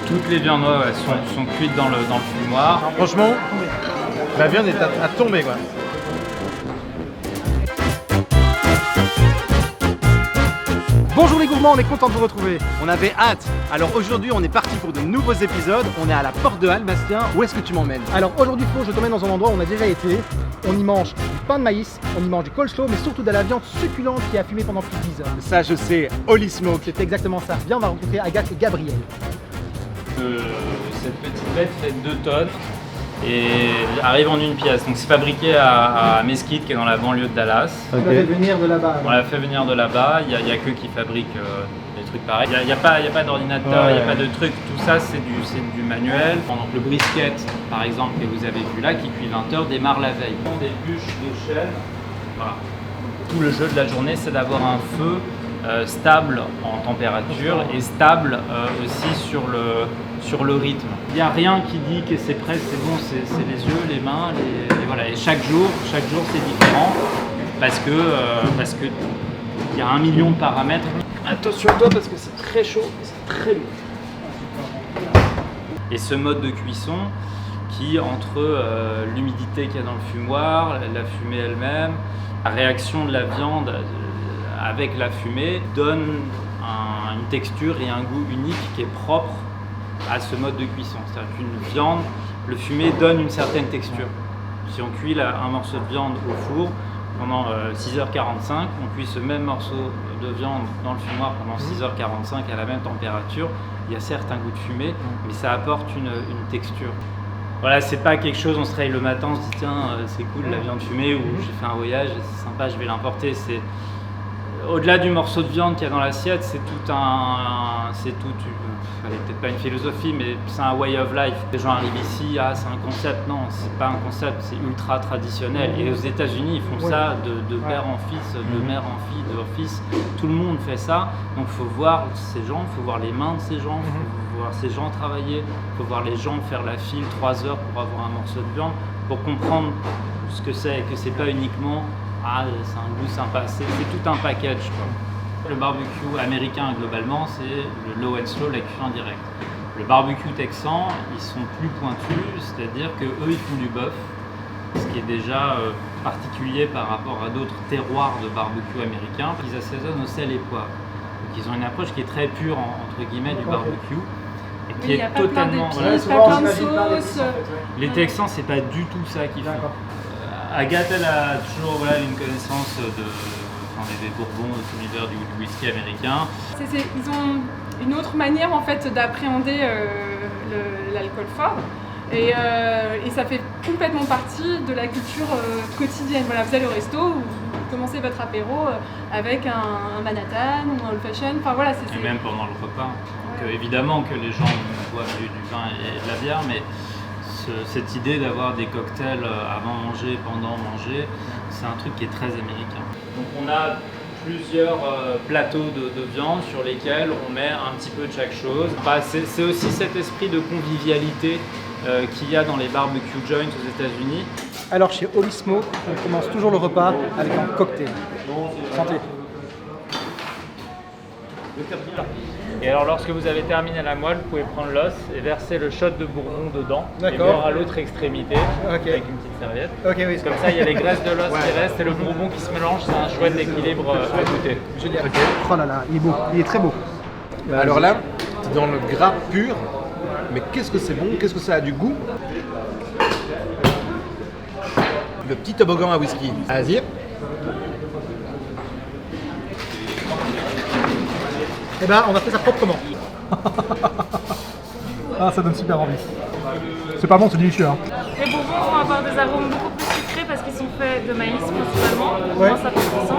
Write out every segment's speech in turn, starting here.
Toutes les viandes sont cuites dans le fumoir. Franchement, la viande est à tomber quoi. Bonjour les gourmands, on est content de vous retrouver. On avait hâte. Alors aujourd'hui, on est parti pour de nouveaux épisodes. On est à la Porte de Halle, Bastien. Où est-ce que tu m'emmènes? Alors aujourd'hui, Flo, je t'emmène dans un endroit où on a déjà été. On y mange du pain de maïs, on y mange du coleslaw, mais surtout de la viande succulente qui a fumé pendant plus de 10 heures. Ça, je sais, Holy Smoke. C'est exactement ça. Viens, on va rencontrer Agathe et Gabriel. Cette petite bête fait 2 tonnes et arrive en une pièce. Donc c'est fabriqué à Mesquite, qui est dans la banlieue de Dallas. On l'a fait venir de là-bas. On l'a fait venir de là-bas. Il y a qu'eux qui fabriquent des trucs pareils. Il n'y a pas d'ordinateur, il n'y a pas de truc. Tout ça, c'est du manuel. Donc le brisket, par exemple, que vous avez vu là, qui cuit 20 heures, démarre la veille. Des bûches de chêne. Voilà. Tout le jeu de la journée, c'est d'avoir un feu stable en température et stable aussi sur le rythme. Il n'y a rien qui dit que c'est prêt, c'est bon, c'est les yeux, les mains, voilà. Et chaque jour c'est différent parce que il y a 1 million de paramètres. Attention à toi parce que c'est très chaud, c'est très lourd. Et ce mode de cuisson qui, entre l'humidité qu'il y a dans le fumoir, la fumée elle-même, la réaction de la viande avec la fumée, donne une texture et un goût unique qui est propre à ce mode de cuisson. C'est-à-dire qu'une viande, le fumé donne une certaine texture. Si on cuit un morceau de viande au four pendant 6h45, on cuit ce même morceau de viande dans le fumoir pendant 6h45 à la même température. Il y a certes un goût de fumée, mais ça apporte une texture. Voilà, c'est pas quelque chose, on se réveille le matin, on se dit tiens, c'est cool la viande fumée, ou j'ai fait un voyage, c'est sympa, je vais l'importer. Au-delà du morceau de viande qu'il y a dans l'assiette, c'est peut-être pas une philosophie, mais c'est un way of life. Les gens arrivent ici, c'est un concept. Non, c'est pas un concept, c'est ultra traditionnel. Et aux États-Unis, ils font ça de père en fils, de mère en fille, de fils. Tout le monde fait ça. Donc, il faut voir ces gens, il faut voir les mains de ces gens, il faut voir ces gens travailler, il faut voir les gens faire la file 3 heures pour avoir un morceau de viande, pour comprendre ce que c'est, et que c'est pas uniquement c'est un goût sympa, c'est tout un package quoi. Le barbecue américain globalement c'est le low and slow, la cuisson directe. Le barbecue texan, ils sont plus pointus, c'est-à-dire que eux ils font du bœuf, ce qui est déjà particulier par rapport à d'autres terroirs de barbecue américains. Ils assaisonnent au sel et poivre. Donc ils ont une approche qui est très pure entre guillemets du barbecue. Et qui est totalement. Pas plein de sauce. Les Texans c'est pas du tout ça qu'ils font. Agathe, elle a toujours une connaissance des bourbons, de tout l'univers du whisky américain. Ils ont une autre manière en fait d'appréhender l'alcool fort et ça fait complètement partie de la culture quotidienne. Voilà, vous allez au resto, vous commencez votre apéro avec un Manhattan ou un Old Fashion. Enfin, voilà, et même pendant le repas. Donc, évidemment que les gens boivent du vin et de la bière, mais cette idée d'avoir des cocktails avant manger, pendant manger, c'est un truc qui est très américain. Donc on a plusieurs plateaux de viande sur lesquels on met un petit peu de chaque chose. C'est aussi cet esprit de convivialité qu'il y a dans les barbecue joints aux États-Unis. Alors chez Holy Smoke, on commence toujours le repas avec un cocktail. Santé. Et alors lorsque vous avez terminé la moelle, vous pouvez prendre l'os et verser le shot de bourbon dedans. D'accord. Et boire à l'autre extrémité avec une petite serviette. Okay, oui. Comme ça, il y a les graisses de l'os qui restent et le bourbon qui se mélange. C'est un chouette équilibre à goûter. Génial. Oh là là, il est beau, il est très beau. Alors là, c'est dans le gras pur. Mais qu'est-ce que c'est bon, qu'est-ce que ça a du goût. Le petit toboggan à whisky. Vas-y. Eh ben, on a fait ça proprement. Ça donne super envie. C'est pas bon, c'est délicieux. Les bourbons vont avoir des arômes beaucoup plus sucrés parce qu'ils sont faits de maïs principalement, dans sa puissance,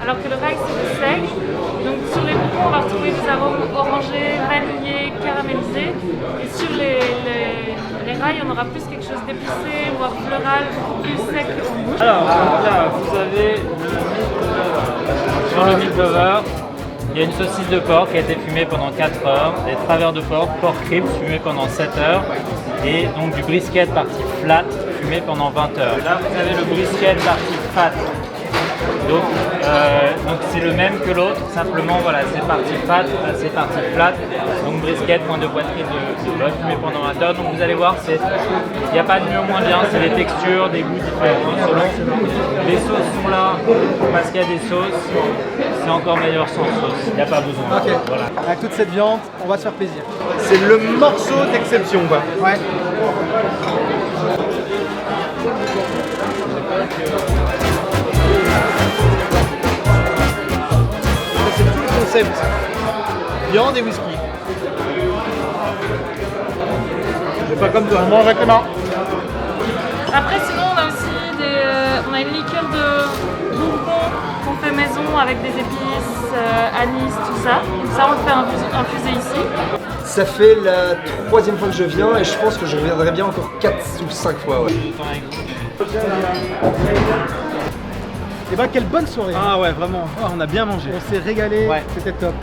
alors que le rye c'est de seigle. Donc sur les bourbons on va retrouver des arômes orangés, vanillés, caramélisés. Et sur les rails on aura plus quelque chose d'épicé, voire floral, beaucoup plus sec en bouche. Alors là vous avez sur le meat lover. Il y a une saucisse de porc qui a été fumée pendant 4 heures, des travers de porc ribs fumés pendant 7 heures et donc du brisket partie flat fumé pendant 20 heures. Là vous avez le brisket partie fat Donc c'est le même que l'autre, simplement voilà, c'est partie fat, c'est partie plate. Donc brisket, moins de poitrine de bœuf fumé pendant 20 heures. Donc vous allez voir, il n'y a pas de mieux ou moins bien, c'est des textures, des goûts différents selon. Les sauces sont là parce qu'il y a des sauces, c'est encore meilleur sans sauce, il n'y a pas besoin. Ok, Voilà. avec toute cette viande, on va se faire plaisir. C'est le morceau d'exception quoi. Ouais. C'est tout le concept. Viande et whisky. Je fais pas comme toi. On mange avec les mains. Après, sinon, on a aussi on a une liqueur de bourbon qu'on fait maison avec des épices, anis, tout ça. Donc ça, on le fait infuser ici. Ça fait la 3e fois que je viens et je pense que je reviendrai bien encore 4 ou 5 fois. Ouais. Et bah quelle bonne soirée. Ah ouais, vraiment. Oh, on a bien mangé. On s'est régalé, Ouais. c'était top.